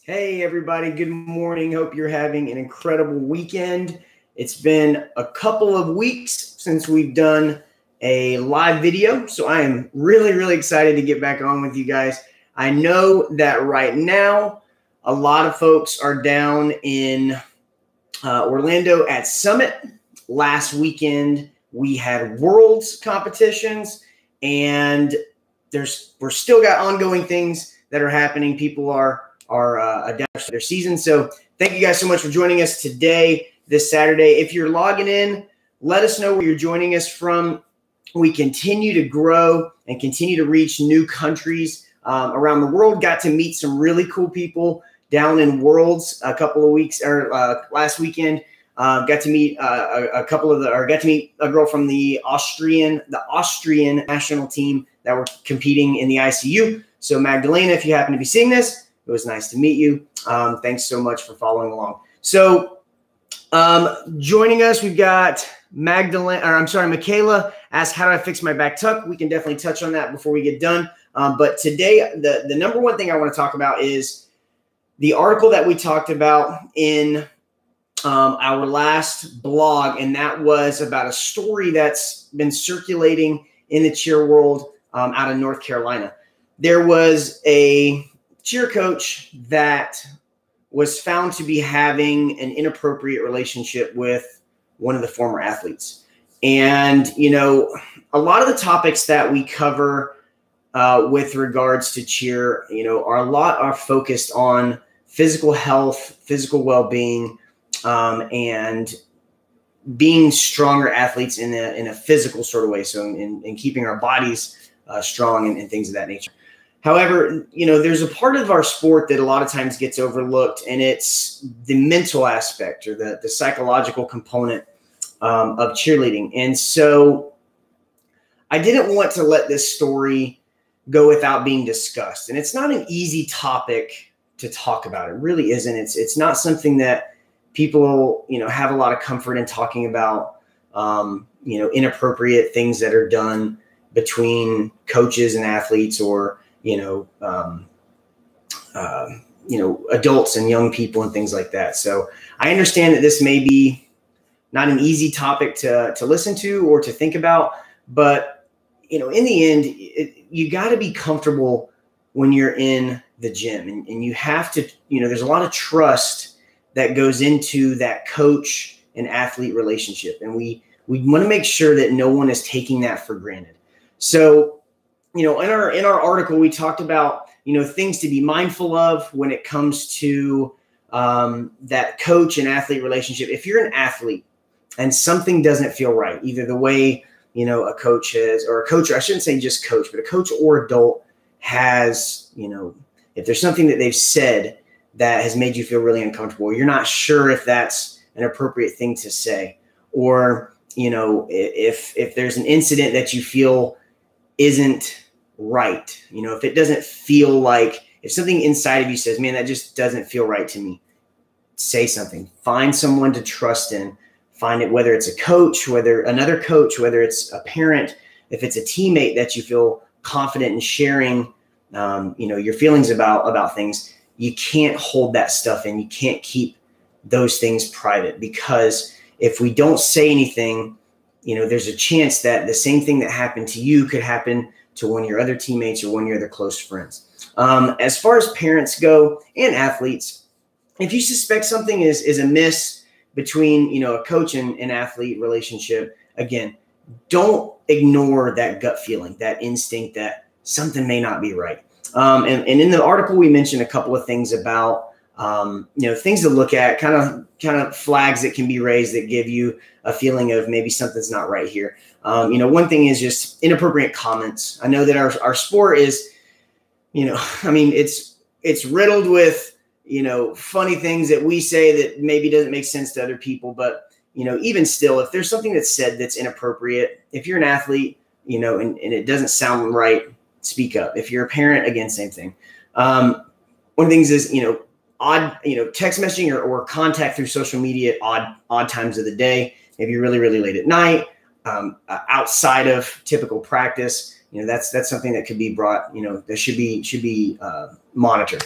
Hey, everybody. Good morning. Hope you're having an incredible weekend. It's been a couple of weeks since we've done a live video, so I am really excited to get back on with you guys. I know that right now, a lot of folks are down in Orlando at Summit. Last weekend, we had Worlds competitions, and we're still got ongoing things that are happening. People are adapting to their season. So thank you guys so much for joining us today, this Saturday. If you're logging in, let us know where you're joining us from. We continue to grow and continue to reach new countries around the world. Got to meet some really cool people down in Worlds a couple of weeks or last weekend. Got to meet got to meet a girl from the Austrian national team that were competing in the ICU. So Magdalena, if you happen to be seeing this, it was nice to meet you. Thanks so much for following along. So joining us, we've got Michaela asked, how do I fix my back tuck? We can definitely touch on that before we get done. But today, the number one thing I want to talk about is the article that we talked about in our last blog, and that was about a story that's been circulating in the cheer world out of North Carolina. There was a cheer coach that was found to be having an inappropriate relationship with one of the former athletes. And, you know, a lot of the topics that we cover with regards to cheer, you know, are focused on physical health, physical well-being, and being stronger athletes in a physical sort of way. So in keeping our bodies strong and things of that nature. However, you know, there's a part of our sport that a lot of times gets overlooked, and it's the mental aspect or the psychological component of cheerleading. And so I didn't want to let this story go without being discussed. And it's not an easy topic to talk about. It really isn't. It's not something that people, you know, have a lot of comfort in talking about, you know, inappropriate things that are done between coaches and athletes, or adults and young people and things like that. So I understand that this may be not an easy topic to listen to or to think about, but, you know, in the end, you got to be comfortable when you're in the gym, and you have to, you know, there's a lot of trust that goes into that coach and athlete relationship. And we want to make sure that no one is taking that for granted. So, you know, in our article, we talked about, you know, things to be mindful of when it comes to that coach and athlete relationship. If you're an athlete and something doesn't feel right, either the way, you know, a coach has, or a coach, or I shouldn't say just coach, but a coach or adult has, you know, if there's something that they've said that has made you feel really uncomfortable, you're not sure if that's an appropriate thing to say, or, you know, if there's an incident that you feel isn't right, you know, if it doesn't feel like, if something inside of you says, man, that just doesn't feel right to me, say something. Find someone to trust in. Find it, whether it's a coach, whether another coach, whether it's a parent, if it's a teammate that you feel confident in sharing, you know, your feelings about things. You can't hold that stuff in. You can't keep those things private, because if we don't say anything, you know, there's a chance that the same thing that happened to you could happen to one of your other teammates or one of your other close friends. As far as parents go and athletes, if you suspect something is amiss between, you know, a coach and an athlete relationship, again, don't ignore that gut feeling, that instinct that something may not be right. And in the article, we mentioned a couple of things about, you know, things to look at, kind of flags that can be raised that give you a feeling of maybe something's not right here. You know, one thing is just inappropriate comments. I know that our sport is, you know, I mean, it's riddled with, you know, funny things that we say that maybe doesn't make sense to other people. But, you know, even still, if there's something that's said that's inappropriate, if you're an athlete, you know, and it doesn't sound right, speak up. If you're a parent, again, same thing. One of the things is, you know, odd, you know, text messaging or contact through social media at odd times of the day, maybe really late at night, outside of typical practice. You know, that's something that could be brought, you know, that should be monitored.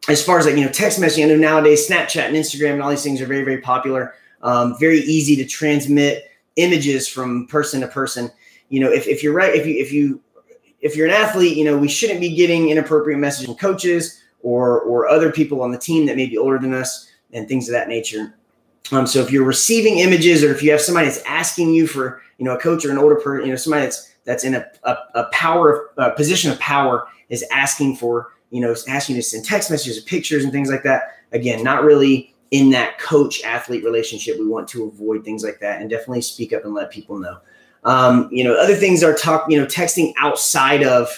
as far as text messaging, I know nowadays Snapchat and Instagram and all these things are very, very popular. Very easy to transmit images from person to person. If you're right, if you're an athlete, we shouldn't be getting inappropriate messages from coaches or other people on the team that may be older than us and things of that nature. So if you're receiving images, or if you have somebody that's asking you for, a coach or an older person, somebody that's in a position of power is asking for, asking you to send text messages or pictures and things like that. Again, not really in that coach-athlete relationship. We want to avoid things like that and definitely speak up and let people know. Other things are texting outside of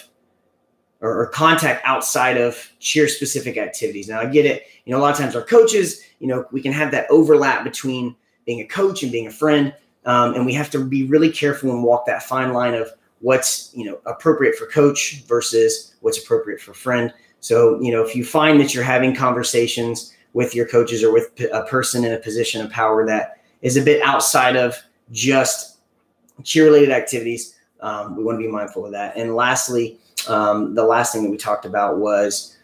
or contact outside of cheer-specific activities. Now, I get it. A lot of times our coaches, we can have that overlap between being a coach and being a friend. And we have to be really careful and walk that fine line of what's, appropriate for coach versus what's appropriate for friend. So, if you find that you're having conversations with your coaches or with a person in a position of power that is a bit outside of just cheer-related activities, we want to be mindful of that. And lastly, the last thing that we talked about was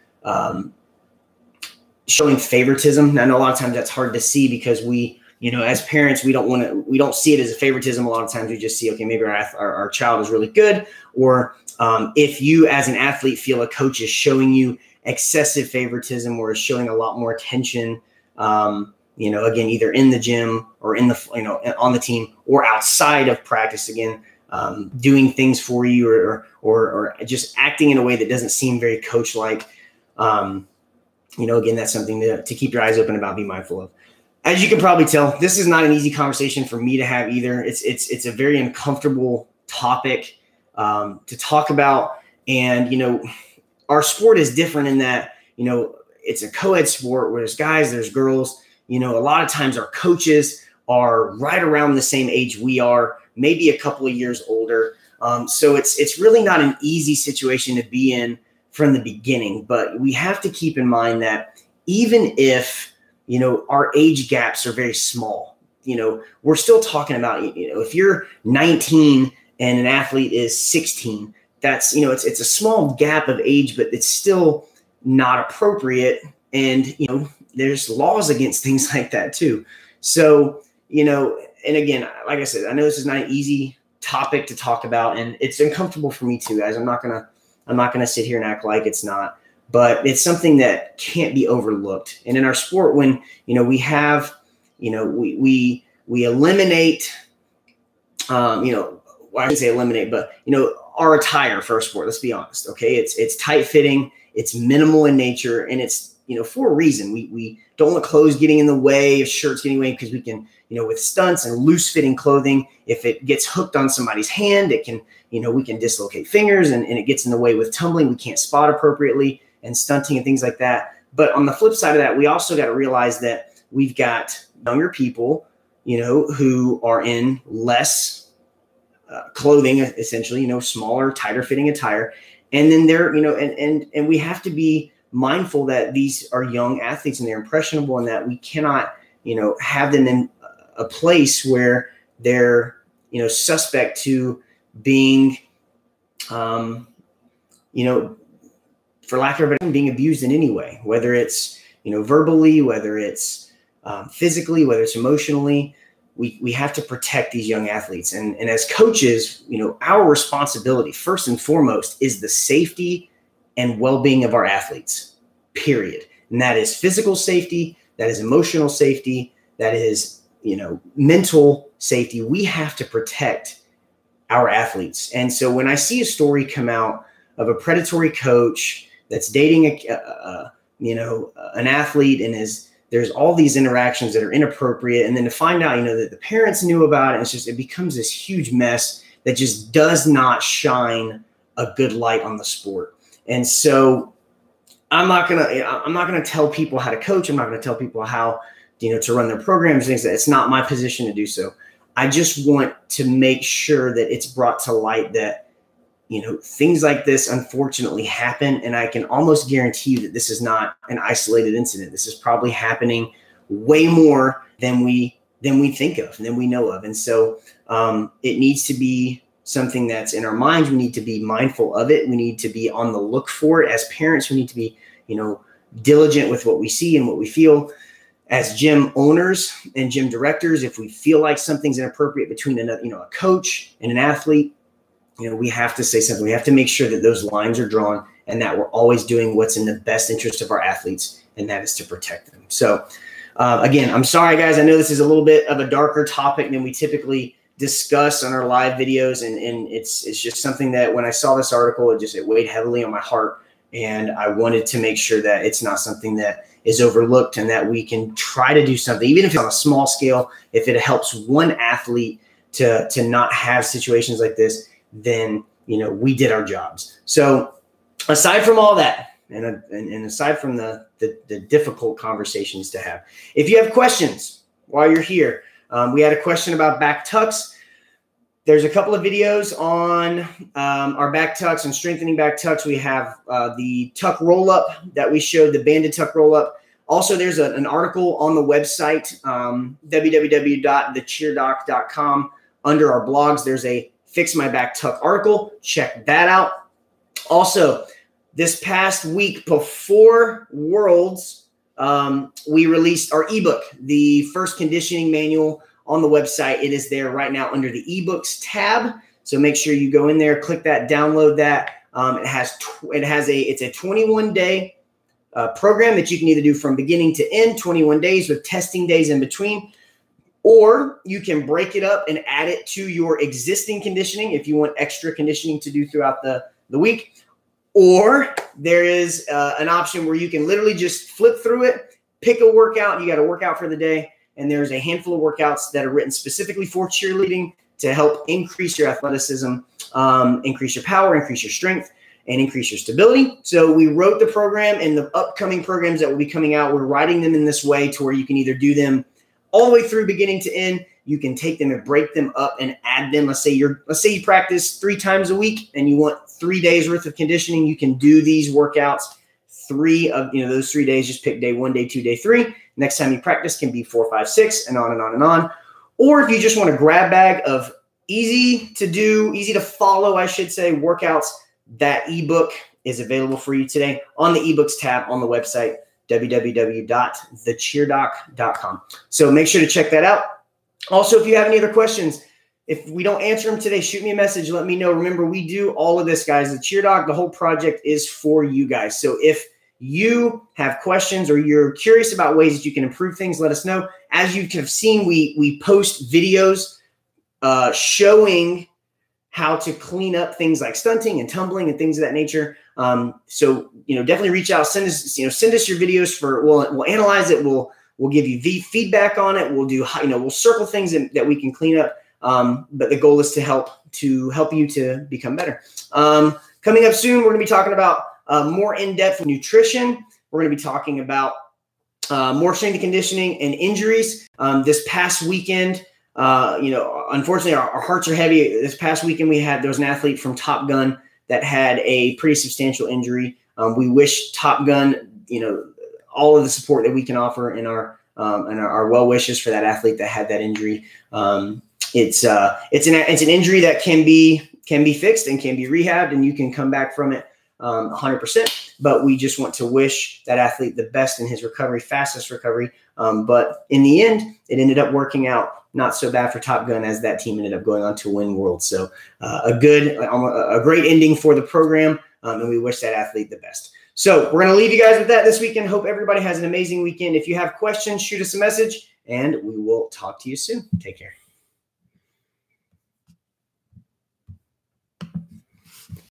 showing favoritism. Now, I know a lot of times that's hard to see because we, as parents, we don't see it as a favoritism. A lot of times we just see, okay, maybe our child is really good. Or if you as an athlete feel a coach is showing you excessive favoritism or is showing a lot more attention, again, either in the gym or in the, on the team or outside of practice, again, doing things for you or just acting in a way that doesn't seem very coach-like. Again, that's something to keep your eyes open about, be mindful of. As you can probably tell, this is not an easy conversation for me to have either. It's a very uncomfortable topic to talk about. And, our sport is different in that, it's a co-ed sport where there's guys, there's girls. A lot of times our coaches are right around the same age we are, maybe a couple of years older. So it's really not an easy situation to be in from the beginning, but we have to keep in mind that even if, our age gaps are very small, we're still talking about, if you're 19 and an athlete is 16, that's, it's a small gap of age, but it's still not appropriate. And, there's laws against things like that too. So, and again, like I said, I know this is not an easy topic to talk about, and it's uncomfortable for me too, guys. I'm not gonna sit here and act like it's not, but it's something that can't be overlooked. And in our sport, when we have, we eliminate, I wouldn't say eliminate, but our attire for our sport. Let's be honest, okay? It's tight fitting, it's minimal in nature, and it's for a reason. We don't want clothes getting in the way, of shirts getting in the way, because we can, with stunts and loose fitting clothing, if it gets hooked on somebody's hand, it can, we can dislocate fingers and it gets in the way with tumbling. We can't spot appropriately and stunting and things like that. But on the flip side of that, we also got to realize that we've got younger people, who are in less clothing, essentially, smaller, tighter fitting attire. And then they're, and we have to be mindful that these are young athletes and they're impressionable, and that we cannot, have them in a place where they're, suspect to being, for lack of a better term, being abused in any way, whether it's, verbally, whether it's physically, whether it's emotionally. We have to protect these young athletes. And as coaches, our responsibility first and foremost is the safety and well-being of our athletes, period. And that is physical safety, that is emotional safety, that is, mental safety. We have to protect our athletes. And so when I see a story come out of a predatory coach that's dating an athlete, and there's all these interactions that are inappropriate, and then to find out, that the parents knew about it, it becomes this huge mess that just does not shine a good light on the sport. And so I'm not gonna tell people how to coach. I'm not gonna tell people how, to run their programs, things that it's not my position to do so. I just want to make sure that it's brought to light that, things like this unfortunately happen. And I can almost guarantee you that this is not an isolated incident. This is probably happening way more than we think of, than we know of. And so it needs to be something that's in our minds. We need to be mindful of it. We need to be on the look for it. As parents, we need to be, diligent with what we see and what we feel. As gym owners and gym directors, if we feel like something's inappropriate between a coach and an athlete, we have to say something. We have to make sure that those lines are drawn and that we're always doing what's in the best interest of our athletes, and that is to protect them. So again, I'm sorry, guys. I know this is a little bit of a darker topic than we typically discuss on our live videos, and it's just something that when I saw this article, it weighed heavily on my heart, and I wanted to make sure that it's not something that is overlooked and that we can try to do something, even if it's on a small scale. If it helps one athlete to not have situations like this, then we did our jobs. So aside from all that, and aside from the difficult conversations to have, if you have questions while you're here, we had a question about back tucks. There's a couple of videos on our back tucks and strengthening back tucks. We have the tuck roll up that we showed, the banded tuck roll up. Also, there's an article on the website, www.thecheerdoc.com. Under our blogs, there's a Fix My Back Tuck article. Check that out. Also, this past week before Worlds, we released our ebook, the first conditioning manual, on the website. It is there right now under the ebooks tab. So make sure you go in there, click that, download that. It's a 21-day program that you can either do from beginning to end, 21 days with testing days in between, or you can break it up and add it to your existing conditioning if you want extra conditioning to do throughout the week. Or there is an option where you can literally just flip through it, pick a workout. You got a workout for the day, and there's a handful of workouts that are written specifically for cheerleading to help increase your athleticism, increase your power, increase your strength, and increase your stability. So we wrote the program, and the upcoming programs that will be coming out, we're writing them in this way to where you can either do them all the way through beginning to end. You can take them and break them up and add them. Let's say you practice 3 times a week and you want 3 days worth of conditioning. You can do these workouts 3 of those 3 days. Just pick day 1, day 2, day 3. Next time you practice can be 4, 5, 6, and on and on and on. Or if you just want a grab bag of easy to do, easy to follow, I should say, workouts, that ebook is available for you today on the ebooks tab on the website, www.thecheerdoc.com. So make sure to check that out. Also, if you have any other questions, if we don't answer them today, shoot me a message. Let me know. Remember, we do all of this, guys. The CheerDoc, the whole project is for you guys. So if you have questions or you're curious about ways that you can improve things, let us know. As you have seen, we post videos showing how to clean up things like stunting and tumbling and things of that nature. So definitely reach out. Send us your videos we'll analyze it. We'll give you feedback on it. We'll do we'll circle things that we can clean up. But the goal is to help you to become better. Coming up soon, we're going to be talking about more in-depth nutrition. We're going to be talking about more strength and conditioning and injuries. This past weekend, unfortunately, our hearts are heavy. This past weekend, there was an athlete from Top Gun that had a pretty substantial injury. We wish Top Gun, all of the support that we can offer and our well wishes for that athlete that had that injury. It's an injury that can be fixed and can be rehabbed, and you can come back from it 100%. But we just want to wish that athlete the best in his recovery, fastest recovery. But in the end, it ended up working out not so bad for Top Gun, as that team ended up going on to win Worlds. So a great ending for the program, and we wish that athlete the best. So we're going to leave you guys with that this weekend. Hope everybody has an amazing weekend. If you have questions, shoot us a message, and we will talk to you soon. Take care.